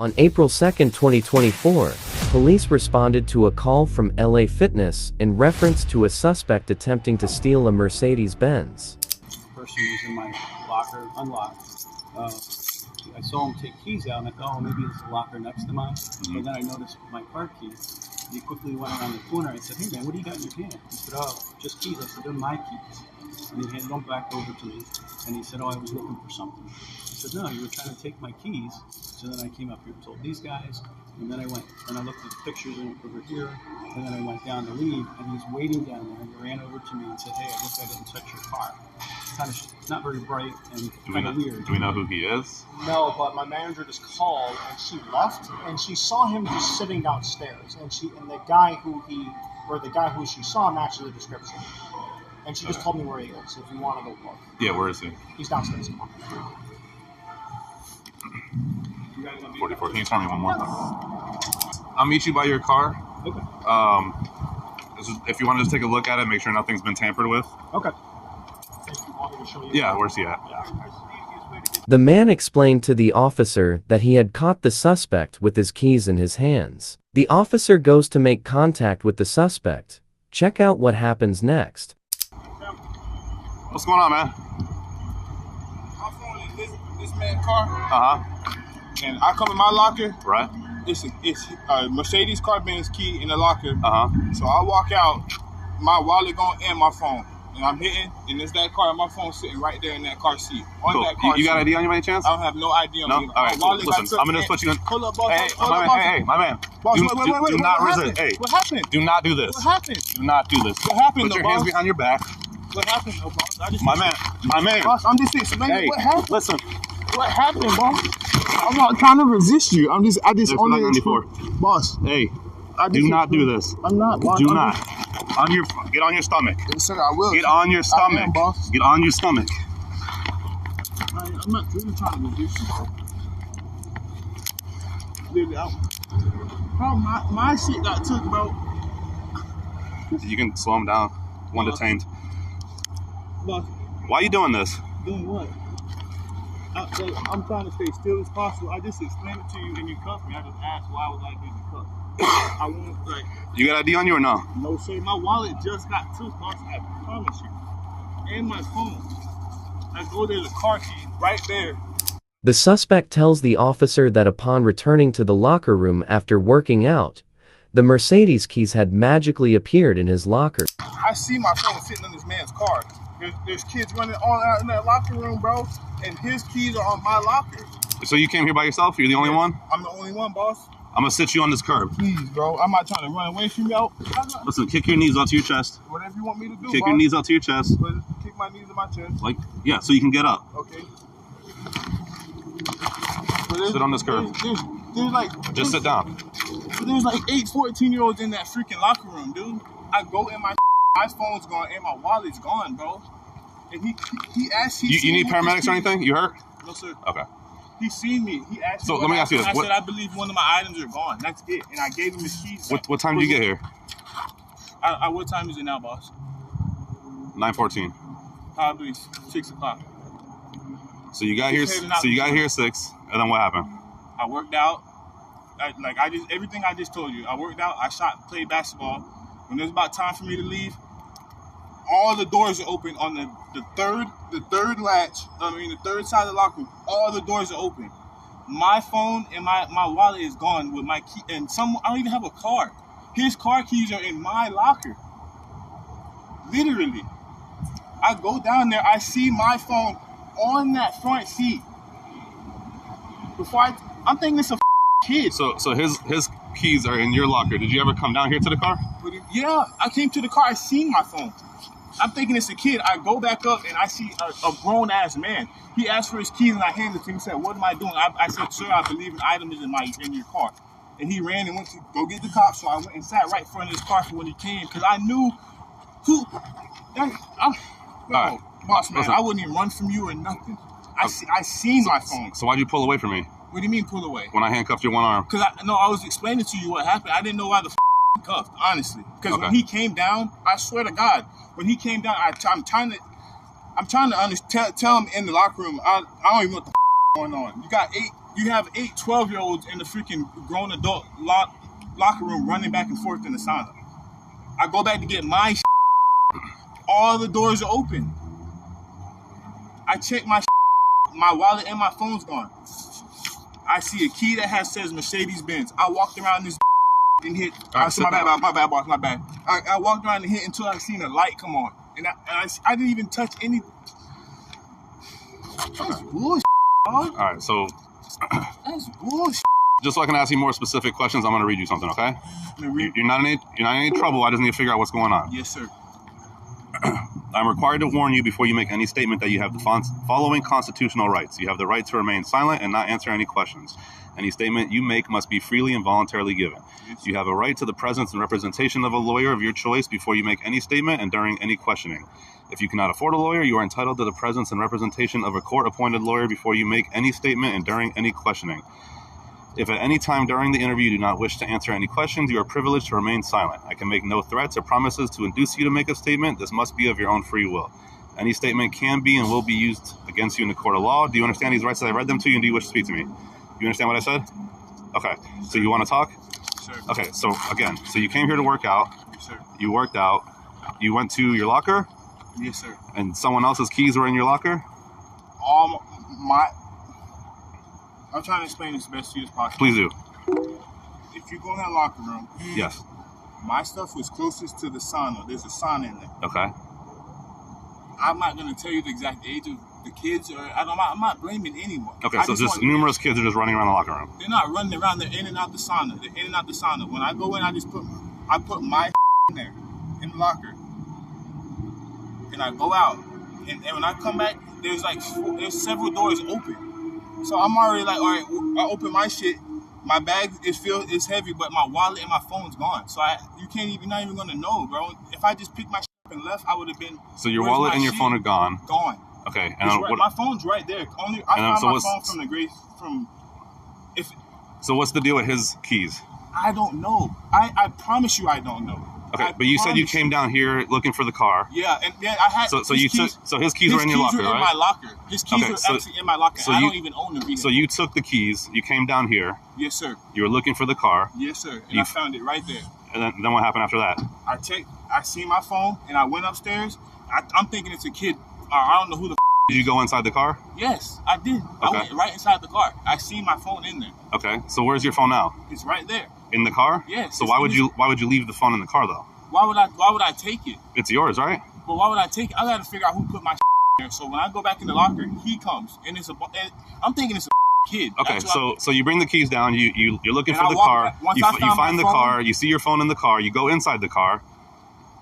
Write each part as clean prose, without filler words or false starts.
On April 2, 2024, police responded to a call from LA Fitness in reference to a suspect attempting to steal a Mercedes Benz. Person was in my locker, unlocked. I saw him take keys out, and I thought, oh, maybe there's a locker next to mine. But then I noticed my car keys. He quickly went around the corner. I said, hey man, what do you got in your hand? He said, oh, just keys. I said, they're my keys. And he handed them back over to me. And he said, oh, I was looking for something. I said, no, you were trying to take my keys. So then I came up here and told these guys. And then I went and I looked at the pictures over here. And then I went down to leave. And he's waiting down there. And he ran over to me and said, hey, I guess I didn't touch your car. Kind of not very bright and kind of weird. Do we know who he is? No, but my manager just called and she left and she saw him just sitting downstairs and the guy who she saw matched the description. And she just told me where he is. If you want to go look. Yeah, where is he? He's downstairs. 44. Can you tell me one more? I'll meet you by your car. Okay. If you want to just take a look at it, make sure nothing's been tampered with. Okay. Yeah, where's he at? The man explained to the officer that he had caught the suspect with his keys in his hands. The officer goes to make contact with the suspect. Check out what happens next. What's going on, man? My phone is this man's car. Uh-huh. And I come in my locker. Right. It's a Mercedes car Benz key in the locker. Uh-huh. So I walk out, my wallet gone and my phone. And I'm hitting, and it's that car, and my phone's sitting right there in that car seat. Cool. That car you got seat. ID on you by any chance? I don't have no ID on no? me. All right, cool. Listen, I'm going to put you in. Hold up, boss. Hey, my man. Boss, do wait, not what resist. Hey, what happened? Do not do this. What happened? Do not do this. What happened, Put your hands behind your back. What happened, though, boss? My man. Boss, I'm just explaining hey, what happened. Listen. What happened, boss? I'm not trying to resist you. I just only boss. Hey, do not do this. I'm not, boss. Do not. Get on your stomach. Yes, sir, I will. Get on your stomach. I am, boss. Get on your stomach. I'm not really trying to resist you. Bro, my shit got took, bro. You can slow him down. One detained. Boss. Why are you doing this? Doing what? I'm trying to stay still as possible. I just explained it to you and you cuffed me. I just asked why was I getting cuffed. I won't like. You got ID on you or no? No, sir. My wallet just got took, boss. I promise you. And my phone. I go there, the car key right there. The suspect tells the officer that upon returning to the locker room after working out, the Mercedes keys had magically appeared in his locker. I see my phone sitting in this man's car. There's kids running all out in that locker room, bro. And his keys are on my locker. So you came here by yourself? You're the only one? I'm the only one, boss. I'm going to sit you on this curb. Please, bro. I'm not trying to run away from you. Listen, kick your knees onto your chest. Whatever you want me to do, Kick boss. your knees onto your chest. Kick my knees in my chest. Like, yeah, so you can get up. Okay. Sit on this curb. Just sit down. There's like 8 14-year-olds in that freaking locker room, dude. I go in my phone's gone and my wallet's gone, bro. And he asked. You need paramedics or anything? You hurt? No, sir. Okay. He seen me. He asked. So let me ask you this. I said I believe one of my items are gone. That's it. And I gave him his keys. What time did you get here? What time is it now, boss? 9:14. Probably 6 o'clock. So you got here. So you got here at 6, and then what happened? I worked out. Everything I just told you. I worked out. I played basketball. When it was about time for me to leave, all the doors are open on the third latch. The third side of the locker room. All the doors are open. My phone and my wallet is gone with my key. And I don't even have a car. His car keys are in my locker. Literally. I go down there. I see my phone on that front seat. I'm thinking it's a kid. So his keys are in your locker. Did you ever come down here to the car? Yeah, I came to the car. I seen my phone. I'm thinking it's a kid. I go back up and I see a grown-ass man. He asked for his keys and I handed it to him. He said, what am I doing? I said, sir, I believe an item is in your car. And he ran and went to go get the cops. So I went and sat right in front of his car for when he came. Because I knew who... Boss, man, I wouldn't even run from you or nothing. I seen my phone. So why'd you pull away from me? What do you mean pull away? When I handcuffed your one arm. Because I was explaining to you what happened. I didn't know why the cuffed, honestly. Because when he came down, I swear to God, when he came down, I'm trying to tell him in the locker room. I don't even know what the going on. You got You have 8 12-year-olds in the freaking grown adult locker room running back and forth in the sauna. I go back to get my all the doors are open. I check my wallet and my phone's gone. I see a key that says Mercedes Benz. I walked around this and hit. Right, My bad, boss, my bad. I walked around and hit until I seen a light come on, and I didn't even touch any. That's bullshit. All right, so That's bullshit. just so I can ask you more specific questions, I'm going to read you something, okay? You're not in any trouble. I just need to figure out what's going on. Yes, sir. I'm required to warn you before you make any statement that you have the following constitutional rights. You have the right to remain silent and not answer any questions. Any statement you make must be freely and voluntarily given. Yes. You have a right to the presence and representation of a lawyer of your choice before you make any statement and during any questioning. If you cannot afford a lawyer, you are entitled to the presence and representation of a court-appointed lawyer before you make any statement and during any questioning. If at any time during the interview you do not wish to answer any questions, you are privileged to remain silent. I can make no threats or promises to induce you to make a statement. This must be of your own free will. Any statement can be and will be used against you in the court of law. Do you understand these rights as I read them to you, and do you wish to speak to me? You understand what I said? Okay. So you want to talk? Sir. Okay. So again, so you came here to work out. Yes, sir. You worked out. You went to your locker, Yes, sir. and someone else's keys were in your locker? All my. I'm trying to explain this best to you as possible. Please do. If you go in that locker room, Yes. my stuff was closest to the sauna. There's a sauna in there. Okay. I'm not going to tell you the exact age of the kids, or I'm not blaming anyone. Okay, I so just want- numerous kids are just running around the locker room. They're not running around. They're in and out the sauna. They're in and out the sauna. When I go in, I put my in there, in the locker, and I go out. And when I come back, there's several doors open. So I'm already like, all right, I open my shit. My bag is heavy, but my wallet and my phone's gone. So you're not even gonna know, bro. If I just picked my shit up and left, I would have been. So your where's wallet my and your shit? phone are gone. Gone. Okay. And My phone's right there. I found so my what's- phone from the grave from. If So what's the deal with his keys? I don't know. I promise you I don't know. Okay, I but you said you promise came down here looking for the car. Yeah, and then I had. So his you keys, took. So his keys were in your locker, His keys were in right? my locker. His keys Okay, were so- actually in my locker. so I you- don't even own the vehicle. So you took the keys. You came down here. Yes, sir. You were looking for the car. Yes, sir. And You- I found it right there. And then what happened after that? I seen my phone, and I went upstairs. I'm thinking it's a kid. I don't know who the. Did you go inside the car? Yes, I did. I Okay. went right inside the car. I seen my phone in there. Okay. So where's your phone now? It's right there. In the car? Yes, So it's why in would you leave the phone in the car though? Why would I take it? It's yours, right? But why would I take it? I got to figure out who put my there. So when I go back in the locker, he comes, and I'm thinking it's a kid. Okay. That's what So you bring the keys down. You're looking And for I the walk car. back. Once You I you found find my the phone- car. You see your phone in the car. You go inside the car.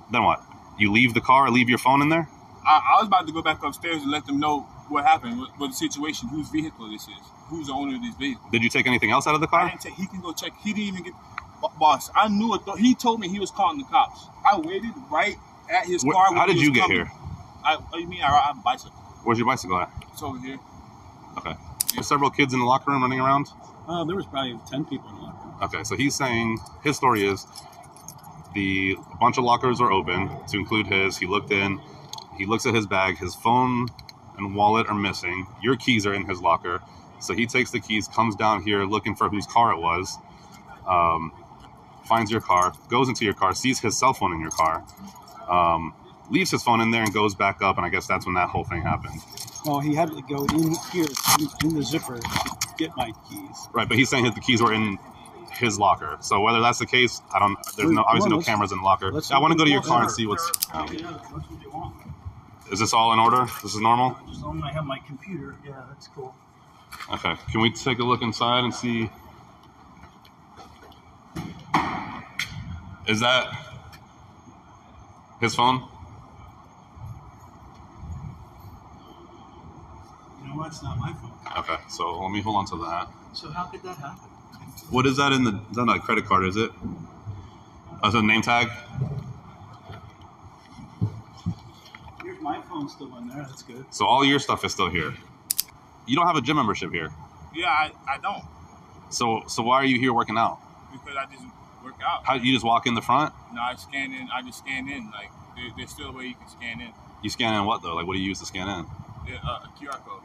Then what? You leave the car. Leave your phone in there. I was about to go back upstairs and let them know what happened, what the situation, whose vehicle this is, who's the owner of this vehicle. Did you take anything else out of the I car? didn't take. He can go check. He didn't even get. Boss, I knew it. He told me he was calling the cops. I waited right at his car. when How he did was you get coming. here? What do you mean? I ride a bicycle. Where's your bicycle at? It's over here. Okay. There's several kids in the locker room running around. There was probably 10 people in the locker room. Okay, so he's saying his story is a bunch of lockers are open to include his. He looked in. He looks at his bag. His phone and wallet are missing. Your keys are in his locker. So he takes the keys, comes down here looking for whose car it was, finds your car, goes into your car, sees his cell phone in your car, leaves his phone in there and goes back up. And I guess that's when that whole thing happened. Well, he had to go in here, in the zipper, to get my keys. Right, but he's saying that the keys were in his locker. So whether that's the case, I don't. There's Wait, no obviously come on, no cameras in the locker. let's I want to go to your look car at and see what's. Yeah, that's what you want. Is this all in order? This is normal? Just as long as I have my computer, yeah, that's cool. Okay. Can we take a look inside and see? Is that his phone? You know what? It's not my phone. Okay. So let me hold on to that. So how could that happen? What is that in the? Is that not a credit card? Is it? Oh, is it a name tag? Here's my phone still in there. That's good. So all your stuff is still here. You don't have a gym membership here. Yeah, I don't, So why are you here working out? because I just work out. How you just walk in the front? No, I scan in. I just scan in. Like there's still a way you can scan in. You scan in what though? Like what do you use to scan in? A QR code.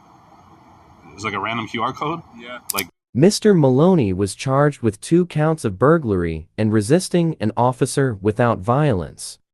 It's like a random QR code. Yeah. Like Mr. Maloney was charged with 2 counts of burglary and resisting an officer without violence.